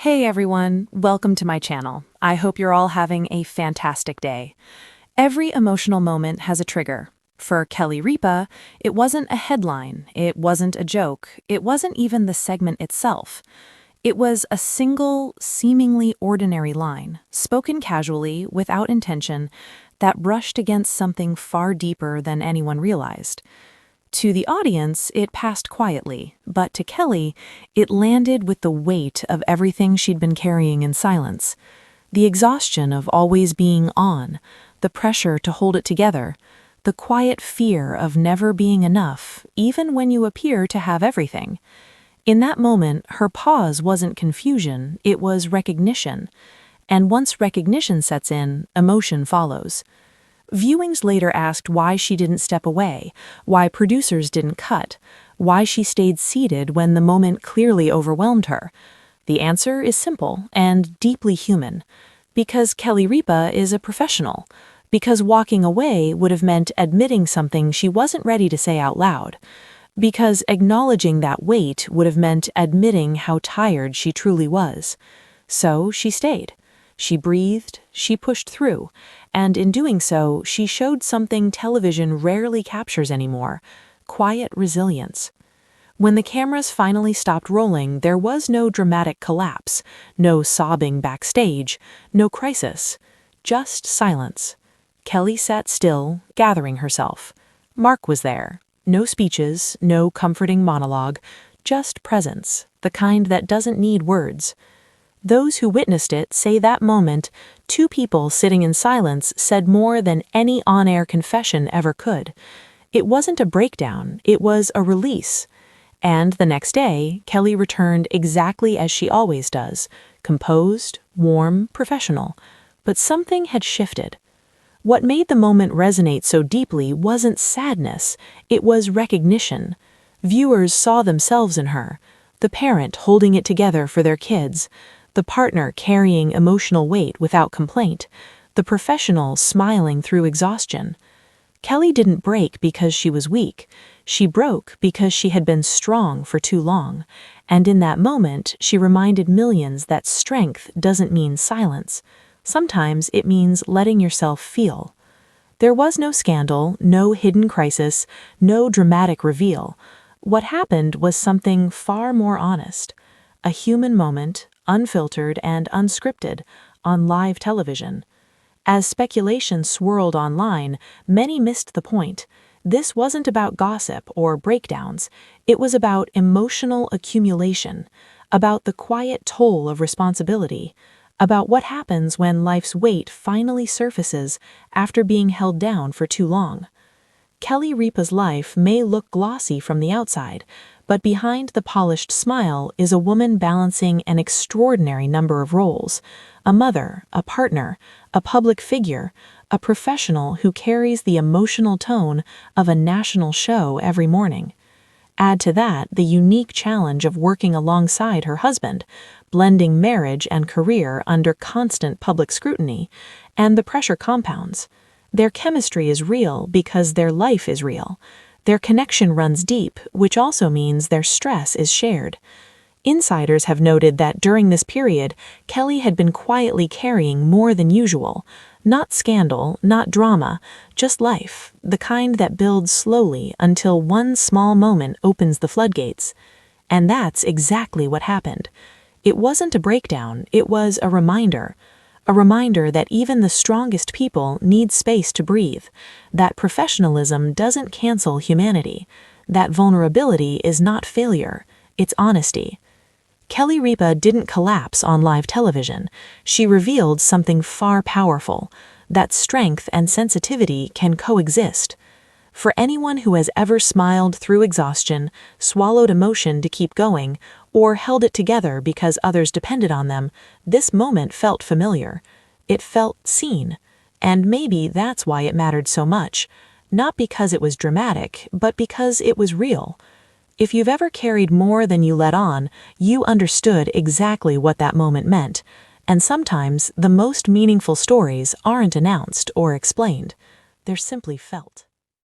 Hey everyone, welcome to my channel. I hope you're all having a fantastic day. Every emotional moment has a trigger. For Kelly Ripa, it wasn't a headline, it wasn't a joke, it wasn't even the segment itself. It was a single, seemingly ordinary line, spoken casually, without intention, that brushed against something far deeper than anyone realized. To the audience, it passed quietly, but to Kelly, it landed with the weight of everything she'd been carrying in silence. The exhaustion of always being on, the pressure to hold it together, the quiet fear of never being enough, even when you appear to have everything. In that moment, her pause wasn't confusion, it was recognition. And once recognition sets in, emotion follows. Viewings later asked why she didn't step away, why producers didn't cut, why she stayed seated when the moment clearly overwhelmed her. The answer is simple and deeply human. Because Kelly Ripa is a professional. Because walking away would have meant admitting something she wasn't ready to say out loud. Because acknowledging that weight would have meant admitting how tired she truly was. So she stayed. She breathed, she pushed through, and in doing so, she showed something television rarely captures anymore: quiet resilience. When the cameras finally stopped rolling, there was no dramatic collapse, no sobbing backstage, no crisis, just silence. Kelly sat still, gathering herself. Mark was there. No speeches, no comforting monologue, just presence, the kind that doesn't need words. Those who witnessed it say that moment, two people sitting in silence said more than any on-air confession ever could. It wasn't a breakdown, it was a release. And the next day, Kelly returned exactly as she always does, composed, warm, professional. But something had shifted. What made the moment resonate so deeply wasn't sadness, it was recognition. Viewers saw themselves in her, the parent holding it together for their kids, the partner carrying emotional weight without complaint, the professional smiling through exhaustion. Kelly didn't break because she was weak. She broke because she had been strong for too long. And in that moment, she reminded millions that strength doesn't mean silence. Sometimes it means letting yourself feel. There was no scandal, no hidden crisis, no dramatic reveal. What happened was something far more honest. A human moment, unfiltered and unscripted, on live television. As speculation swirled online, many missed the point. This wasn't about gossip or breakdowns. It was about emotional accumulation, about the quiet toll of responsibility, about what happens when life's weight finally surfaces after being held down for too long. Kelly Ripa's life may look glossy from the outside, but behind the polished smile is a woman balancing an extraordinary number of roles: a mother, a partner, a public figure, a professional who carries the emotional tone of a national show every morning. Add to that the unique challenge of working alongside her husband, blending marriage and career under constant public scrutiny, and the pressure compounds. Their chemistry is real because their life is real. Their connection runs deep, which also means their stress is shared. Insiders have noted that during this period, Kelly had been quietly carrying more than usual. Not scandal, not drama, just life, the kind that builds slowly until one small moment opens the floodgates. And that's exactly what happened. It wasn't a breakdown, it was a reminder. A reminder that even the strongest people need space to breathe, that professionalism doesn't cancel humanity, that vulnerability is not failure, it's honesty. Kelly Ripa didn't collapse on live television. She revealed something far powerful, that strength and sensitivity can coexist. For anyone who has ever smiled through exhaustion, swallowed emotion to keep going, or held it together because others depended on them, this moment felt familiar. It felt seen. And maybe that's why it mattered so much. Not because it was dramatic, but because it was real. If you've ever carried more than you let on, you understood exactly what that moment meant. And sometimes the most meaningful stories aren't announced or explained. They're simply felt.